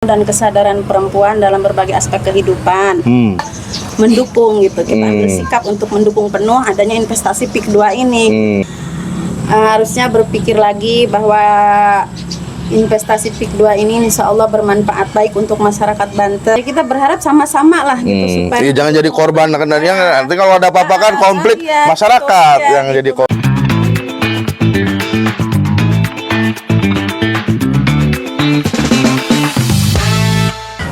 dan kesadaran perempuan dalam berbagai aspek kehidupan. Mendukung gitu, kita ambil sikap untuk mendukung penuh adanya investasi PIK 2 ini. Harusnya berpikir lagi bahwa investasi PIK 2 ini insya Allah bermanfaat baik untuk masyarakat Banten. Jadi kita berharap sama-sama lah gitu supaya jangan jadi korban, nanti kalau ada apa-apa kan konflik masyarakat betul, yang jadi korban.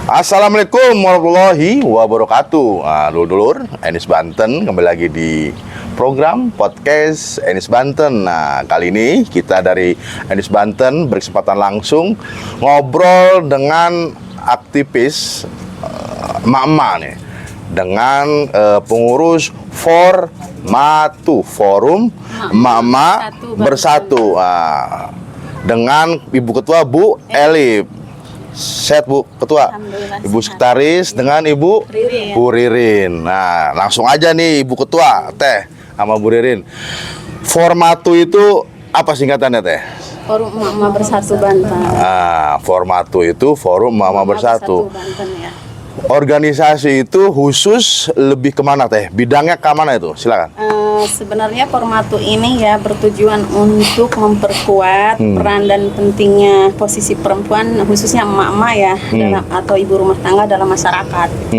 Assalamualaikum warahmatullahi wabarakatuh. Dulur-dulur, Enis Banten kembali lagi di program podcast Enis Banten. Nah, kali ini kita dari Enis Banten berkesempatan langsung ngobrol dengan aktivis emak-emak nih, dengan pengurus Formatu, Forum Emak-emak Bersatu. Dengan Ibu Ketua Bu Elif. Set Bu Ketua, Ibu Sekretaris dengan Ibu Ririn. Bu Ririn. Nah, langsung aja nih Ibu Ketua Teh sama Bu Ririn. Formatu itu apa singkatannya Teh? Forum Emak-emak Bersatu Banten. Formatu itu Forum Emak-emak Bersatu. Banten, ya. Organisasi itu khusus lebih kemana Teh? Bidangnya kemana itu? Silakan. Sebenarnya Formatu ini ya bertujuan untuk memperkuat peran dan pentingnya posisi perempuan khususnya emak-emak ya dalam atau ibu rumah tangga dalam masyarakat.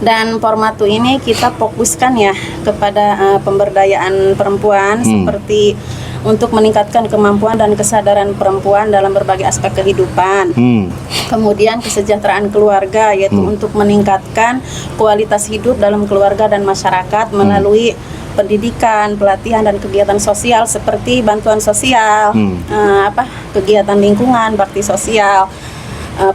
Dan Formatu ini kita fokuskan ya kepada pemberdayaan perempuan seperti untuk meningkatkan kemampuan dan kesadaran perempuan dalam berbagai aspek kehidupan. Kemudian kesejahteraan keluarga yaitu untuk meningkatkan kualitas hidup dalam keluarga dan masyarakat melalui pendidikan, pelatihan dan kegiatan sosial seperti bantuan sosial, kegiatan lingkungan, bakti sosial,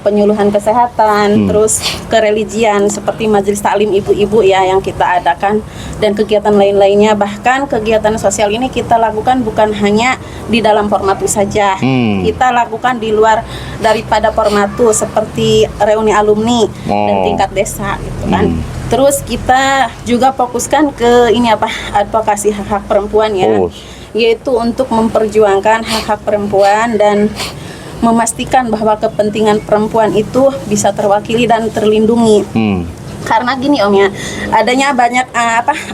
penyuluhan kesehatan, terus kereligian seperti majelis taklim ibu-ibu ya yang kita adakan dan kegiatan lain-lainnya. Bahkan kegiatan sosial ini kita lakukan bukan hanya di dalam Formatu saja, kita lakukan di luar daripada Formatu seperti reuni alumni dan tingkat desa gitu kan. Terus kita juga fokuskan ke advokasi hak-hak perempuan ya, yaitu untuk memperjuangkan hak-hak perempuan dan memastikan bahwa kepentingan perempuan itu bisa terwakili dan terlindungi. Karena gini Om ya, adanya banyak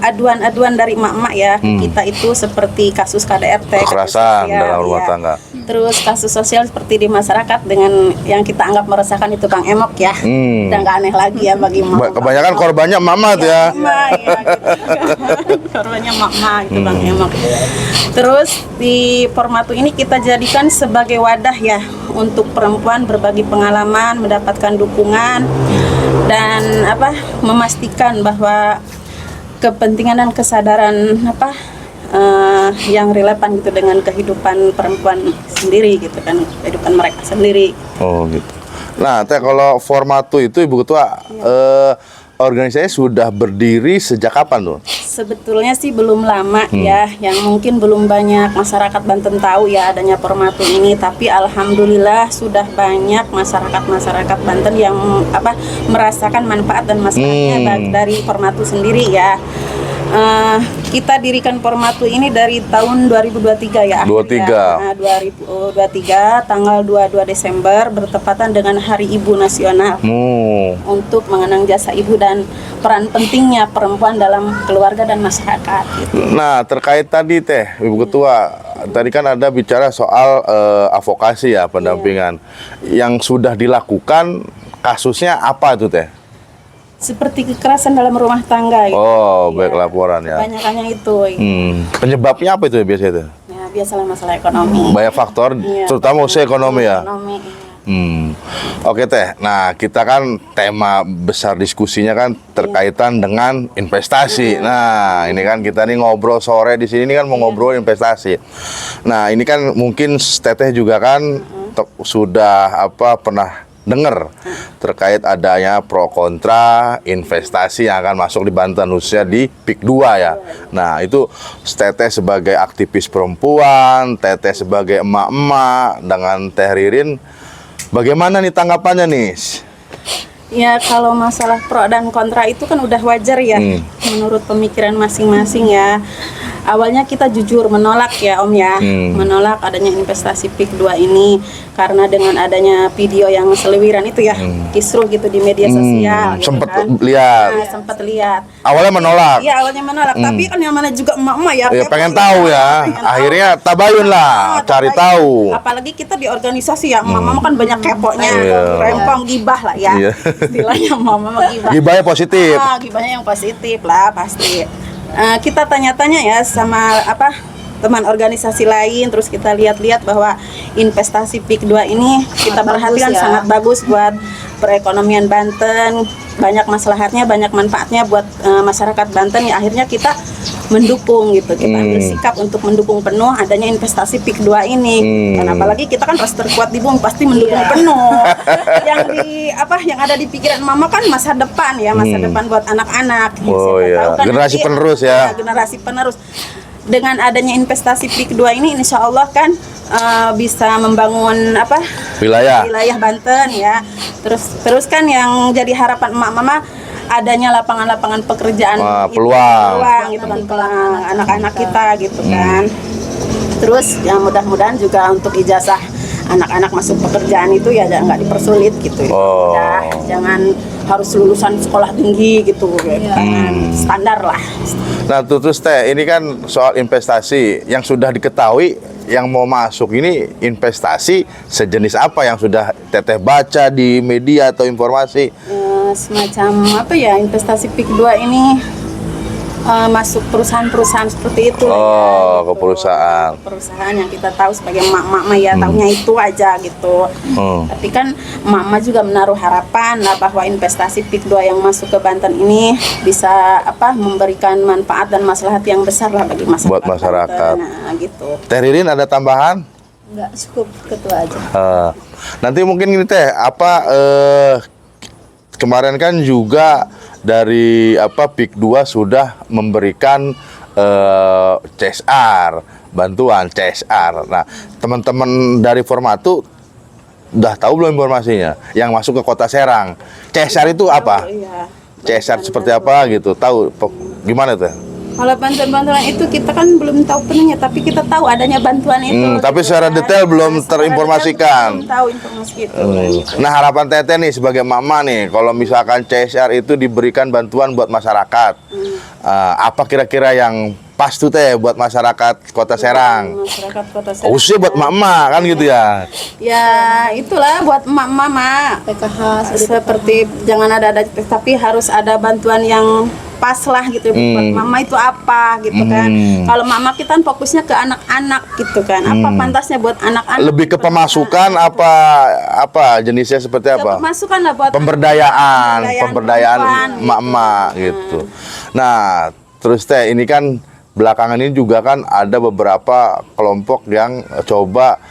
aduan-aduan dari emak-emak ya kita itu seperti kasus KDRT, kekerasan dalam rumah tangga. Terus kasus sosial seperti di masyarakat dengan yang kita anggap meresahkan itu Bang Emok ya. Dan nggak aneh lagi ya bagi emak. Kebanyakan korbannya emak-emak tuh ya. Korbannya emak-emak itu Bang Emok. Terus di Formatu ini kita jadikan sebagai wadah ya untuk perempuan berbagi pengalaman, mendapatkan dukungan dan memastikan bahwa kepentingan dan kesadaran yang relevan gitu dengan kehidupan perempuan sendiri gitu kan, kehidupan mereka sendiri. Oh gitu. Nah Teh, kalau Formatu itu Ibu Ketua organisasi sudah berdiri sejak kapan tuh? Sebetulnya sih belum lama ya, yang mungkin belum banyak masyarakat Banten tahu ya adanya Formatu ini, tapi alhamdulillah sudah banyak masyarakat Banten yang merasakan manfaat dan manfaatnya dari Formatu sendiri ya. Kita dirikan Formatu ini dari tahun 2023 ya. 2023 tanggal 22 Desember bertepatan dengan Hari Ibu Nasional. Untuk mengenang jasa ibu dan peran pentingnya perempuan dalam keluarga dan masyarakat gitu. Nah, terkait tadi Teh, Ibu Ketua, tadi kan ada bicara soal advokasi ya, pendampingan. Yang sudah dilakukan kasusnya apa itu Teh? Seperti kekerasan dalam rumah tangga gitu. Baik laporan ya. Kebanyakannya itu. Penyebabnya apa itu biasanya itu? Ya, biasalah masalah ekonomi. Banyak faktor, terutama usia ekonomi ya. Oke Teh, nah kita kan tema besar diskusinya kan terkaitan dengan investasi. Nah ini kan kita nih ngobrol sore di sini kan mau ngobrol investasi. Nah ini kan mungkin Teteh juga kan sudah pernah dengar terkait adanya pro kontra investasi yang akan masuk di Banten khususnya di PIK 2 ya. Nah itu Teteh sebagai aktivis perempuan, Teteh sebagai emak-emak dengan Teh Ririn, bagaimana nih tanggapannya nih? Ya kalau masalah pro dan kontra itu kan udah wajar ya menurut pemikiran masing-masing ya. awalnya kita jujur menolak ya Om ya, menolak adanya investasi PIK 2 ini karena dengan adanya video yang seliwiran itu ya, kisruh gitu di media sosial. Gitu Sempet kan. lihat. Nah, sempat lihat. Awalnya menolak. Iya awalnya menolak, tapi kan yang mana juga emak-emak ya. Ya kepo pengen gitu tahu kan, ya. pengen Akhirnya tabayun lah, cari tabayun. tahu. Apalagi kita di organisasi ya, emak-emak kan banyak keponya, rempong gibah lah ya. Iya. Istilahnya emak-emak gibah. Gibahnya positif. Gibahnya yang positif lah pasti. Kita tanya-tanya ya sama teman organisasi lain, terus kita lihat-lihat bahwa investasi PIK 2 ini kita perhatikan sangat bagus buat perekonomian Banten, banyak maslahatnya, banyak manfaatnya buat masyarakat Banten ya. Akhirnya kita mendukung gitu, kita ambil sikap untuk mendukung penuh adanya investasi PIK 2 ini. Dan apalagi kita kan ras terkuat di bumi pasti mendukung penuh. Yang ada di pikiran mama kan masa depan ya, masa depan buat anak-anak. Oh iya, generasi penerus ya. Generasi penerus. Dengan adanya investasi PIK 2 ini insya Allah kan bisa membangun Wilayah Banten ya. Terus kan yang jadi harapan emak-mama adanya lapangan-lapangan pekerjaan, peluang gitu kan, peluang anak-anak kita gitu kan. Terus ya mudah-mudahan juga untuk ijazah anak-anak masuk pekerjaan itu ya nggak dipersulit gitu. Ya, jangan harus lulusan sekolah tinggi gitu, standar lah. Nah terus Teh, ini kan soal investasi yang sudah diketahui yang mau masuk ini investasi sejenis apa yang sudah Teteh baca di media atau informasi? Semacam investasi PIK 2 ini masuk perusahaan-perusahaan seperti itu. Ke perusahaan. Perusahaan yang kita tahu sebagai emak-emak ya taunya itu aja gitu. Tapi kan emak-emak juga menaruh harapan lah bahwa investasi PIK 2 yang masuk ke Banten ini bisa memberikan manfaat dan maslahat yang besar lah bagi masyarakat. Buat masyarakat. Nah, gitu. Teh Ririn ada tambahan? Enggak, cukup ketua aja. Nanti mungkin ini Teh kemarin kan juga dari PIK 2 sudah memberikan CSR, bantuan CSR. Nah, teman-teman dari Formatu udah tahu belum informasinya? Yang masuk ke Kota Serang. CSR itu apa? Iya. CSR seperti apa gitu? Tahu gimana tuh? Kalau bantuan-bantuan itu kita kan belum tahu penuhnya, tapi kita tahu adanya bantuan itu. Tapi secara detail belum terinformasikan. Belum tahu informasi itu. Nah harapan Teteh nih sebagai mama nih, kalau misalkan CSR itu diberikan bantuan buat masyarakat, apa kira-kira yang pas tuh Teh buat masyarakat Kota Serang? Masyarakat Kota Serang. Khususnya buat mama kan gitu ya? Ya itulah buat mama PKH seperti jangan ada tapi harus ada bantuan yang pas lah gitu buat mama itu apa gitu kan. Kalau mama kita kan fokusnya ke anak-anak gitu kan. Apa pantasnya buat anak-anak? Lebih ke pemasukan apa jenisnya seperti apa? Pemasukan lah buat pemberdayaan emak-emak gitu. Nah, terus Teh ini kan belakangan ini juga kan ada beberapa kelompok yang coba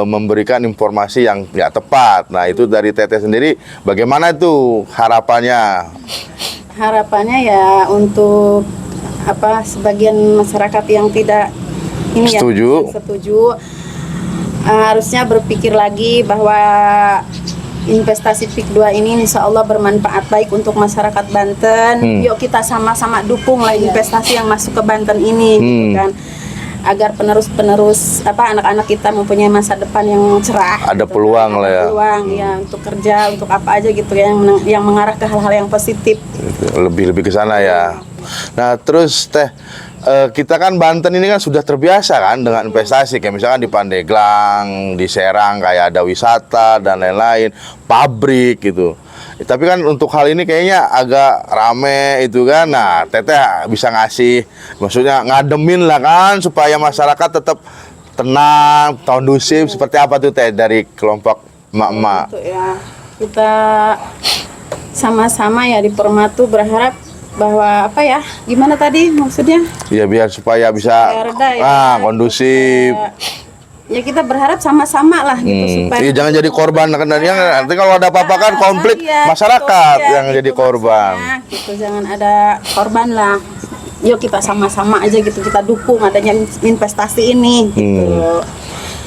memberikan informasi yang nggak tepat. Nah, itu dari Teteh sendiri bagaimana itu harapannya? Harapannya ya untuk sebagian masyarakat yang tidak setuju harusnya berpikir lagi bahwa investasi PIK 2 ini insya Allah bermanfaat baik untuk masyarakat Banten. Yuk kita sama-sama dukung lah investasi yang masuk ke Banten ini gitu kan, agar penerus anak-anak kita mempunyai masa depan yang cerah. Ada gitu, peluang lah ya. Peluang ya untuk kerja, untuk apa aja gitu yang mengarah ke hal-hal yang positif. Lebih ke sana ya. Nah, terus Teh kita kan Banten ini kan sudah terbiasa kan dengan investasi kayak misalkan di Pandeglang, di Serang kayak ada wisata dan lain-lain, pabrik gitu. Tapi kan untuk hal ini kayaknya agak rame itu kan. Nah, Teteh bisa ngasih, maksudnya ngademin lah kan supaya masyarakat tetap tenang, kondusif. Seperti apa tuh Teh dari kelompok emak-emak? Ya, kita sama-sama ya di Formatu berharap bahwa gimana tadi maksudnya? Ya biar supaya bisa reda ya, kondusif. Ya kita berharap sama-sama lah gitu supaya jangan jadi korban nanti kalau ada apa-apa kan konflik masyarakat yang jadi korban. Gitu, jangan ada korban lah. Yuk kita sama-sama aja gitu, kita dukung adanya investasi ini gitu.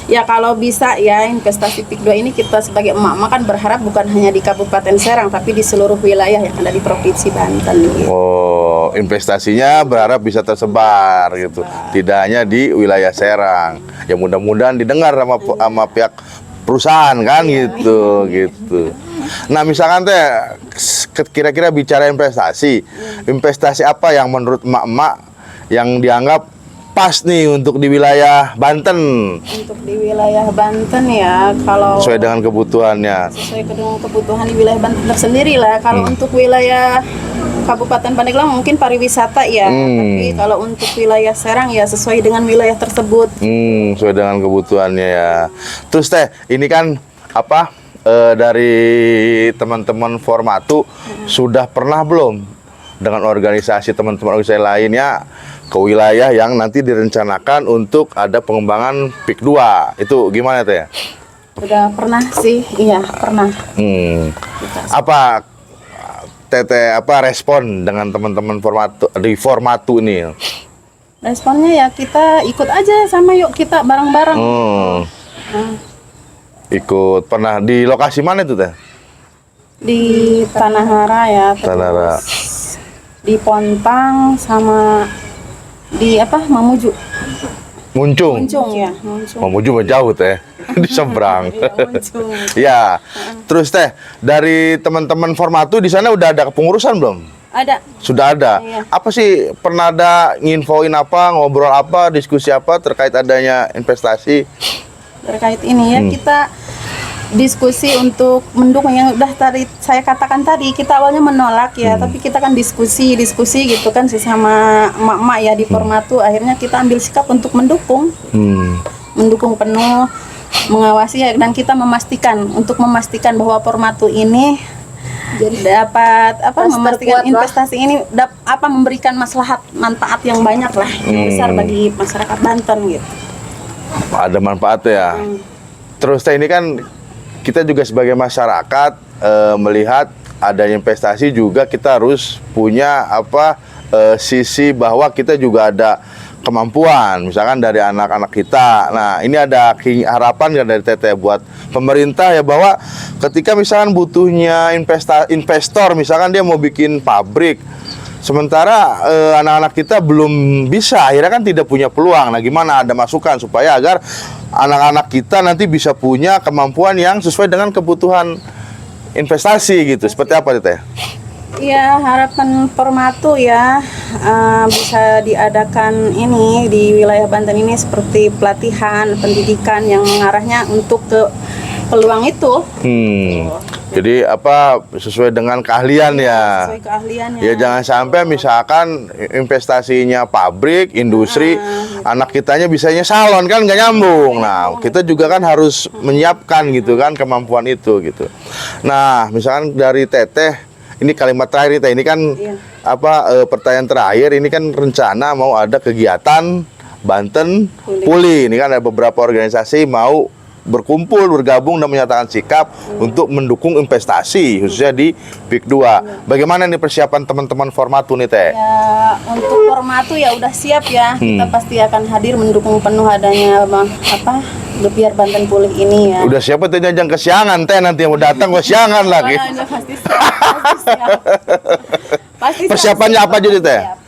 Ya kalau bisa ya investasi PIK 2 ini kita sebagai emak-emak kan berharap bukan hanya di Kabupaten Serang tapi di seluruh wilayah yang ada di Provinsi Banten gitu. investasinya berharap bisa tersebar gitu. Tidak hanya di wilayah Serang. Ya mudah-mudahan didengar sama pihak perusahaan kan gitu gitu. Nah, misalkan teh kira-kira bicara investasi. Investasi apa yang menurut emak-emak yang dianggap pas nih untuk di wilayah Banten? Untuk di wilayah Banten ya, kalau Sesuai dengan kebutuhannya. sesuai dengan kebutuhan di wilayah Banten tersendiri lah. Kalau untuk wilayah Kabupaten Pandeglang mungkin pariwisata ya, tapi kalau untuk wilayah Serang ya sesuai dengan wilayah tersebut. Sesuai dengan kebutuhannya ya. Terus teh, ini kan apa dari teman-teman Formatu sudah pernah belum dengan organisasi teman-teman organisasi lainnya ke wilayah yang nanti direncanakan untuk ada pengembangan PIK 2? Itu gimana teh? Udah pernah sih, iya pernah. Apa Teteh respon dengan teman-teman Formatu ini? Responnya ya kita ikut aja sama yuk kita bareng-bareng. Ikut pernah di lokasi mana itu teh? Di Tanah Hara ya, terus Tanah Hara. di Pontang sama di Mamuju. Muncung. Muncung ya, Muncung. Mamuju mah jauh teh, di seberang. Iya, Muncung. Ya, terus teh dari teman-teman Formatu di sana udah ada kepengurusan belum? Ada. Sudah ada. Iya. Apa sih pernah ada nginfoin apa, ngobrol apa, diskusi apa terkait adanya investasi? Terkait ini ya kita diskusi untuk mendukung yang udah tadi saya katakan tadi, kita awalnya menolak ya, tapi kita kan diskusi gitu kan sesama emak-emak ya di Formatu, akhirnya kita ambil sikap untuk mendukung penuh, mengawasi ya, dan kita memastikan bahwa Formatu ini jadi dapat memastikan investasi ini memberikan manfaat yang banyak lah, yang besar bagi masyarakat Banten gitu. Ada manfaatnya ya. Terus teh ini kan kita juga sebagai masyarakat melihat adanya investasi juga kita harus punya sisi bahwa kita juga ada kemampuan, misalkan dari anak-anak kita. Nah, ini ada harapan ya dari Teteh buat pemerintah ya, bahwa ketika misalkan butuhnya investor, misalkan dia mau bikin pabrik, sementara anak-anak kita belum bisa, akhirnya kan tidak punya peluang. Nah, gimana ada masukan supaya agar anak-anak kita nanti bisa punya kemampuan yang sesuai dengan kebutuhan investasi gitu. Seperti apa Teh? Ya, harapan Formatu ya bisa diadakan ini di wilayah Banten ini seperti pelatihan, pendidikan yang mengarahnya untuk ke peluang itu. Jadi sesuai dengan keahlian ya. Sesuai keahliannya. Ya jangan sampai misalkan investasinya pabrik, industri, anak kitanya bisanya salon kan nggak nyambung. Nah, kita juga kan harus menyiapkan gitu kan kemampuan itu gitu. Nah, misalkan dari Teteh, ini kalimat terakhir Teh, ini kan pertanyaan terakhir, ini kan rencana mau ada kegiatan Banten Pulih. Ini kan ada beberapa organisasi mau berkumpul, bergabung dan menyatakan sikap untuk mendukung investasi khususnya di PIK 2. Bagaimana nih persiapan teman-teman Formatu nih Teh? Ya, untuk Formatu ya udah siap ya. Kita pasti akan hadir mendukung penuh adanya Biar Banten Pulih ini ya. Udah siapa Teh, jangan kesiangan Teh, nanti yang mau datang kesiangan lagi. Pasti siap. Pasti siap. Persiapannya apa jadi Teh?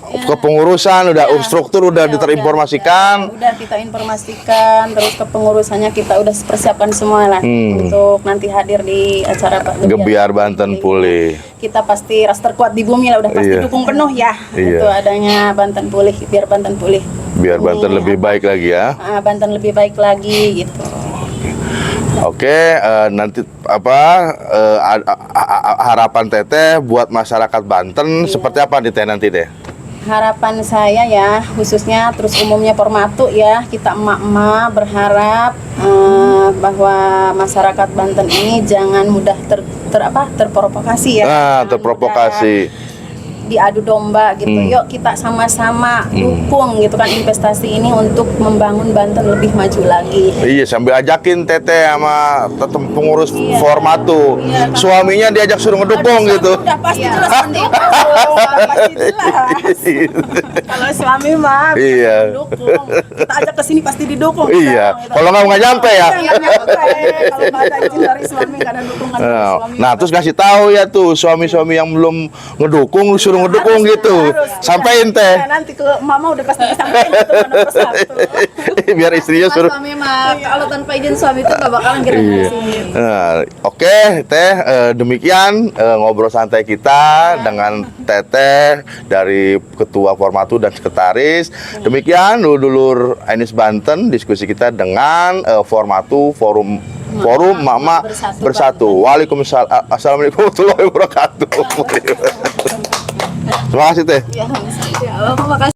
Kepengurusan udah struktur udah terinformasikan. Udah kita informasikan, terus kepengurusannya kita udah persiapkan semua lah untuk nanti hadir di acara Gebiar Banten Pulih. Kita pasti ras terkuat di bumi lah, udah pasti dukung penuh ya. Itu adanya Banten Pulih, biar Banten Pulih. Biar Banten lebih baik lagi ya. Banten lebih baik lagi gitu. Oke, nanti harapan Teteh buat masyarakat Banten seperti apa nih Teh nanti Teh? Harapan saya ya, khususnya terus umumnya Formatu ya, kita emak-emak berharap bahwa masyarakat Banten ini jangan mudah terprovokasi ya. Terprovokasi. Diadu domba gitu. Yuk kita sama-sama dukung gitu kan investasi ini untuk membangun Banten lebih maju lagi. Iya, sambil ajakin Teteh sama pengurus Formatu. Suaminya diajak suruh ngedukung gitu. Udah pasti jelas mendukung. Pasti jelas. Kalau suami mah dukung. Kita ajak ke sini pasti didukung. Iya. Kalau nggak nyampe ya. Kalau nggak ada izin dari suami, nggak ada dukungan dari suami. Nah, terus kasih tahu ya tuh suami-suami yang belum ngedukung, lu suruh suruh ngedukung gitu. Sampaiin teh. Nah, nanti ke mama udah pasti disampaikan itu nomor satu. Biar istrinya Mas suruh. suami mah kalau tanpa izin suami itu gak bakalan gerak Iya. di sini. Nah, oke, Teh, demikian ngobrol santai kita dengan Teteh dari Ketua Formatu dan Sekretaris. Demikian dulur Ainis Banten diskusi kita dengan Formatu Forum Mama Bersatu. Waalaikumsalam. Assalamualaikum warahmatullahi wabarakatuh. Terima kasih Teh. Ya, makasih.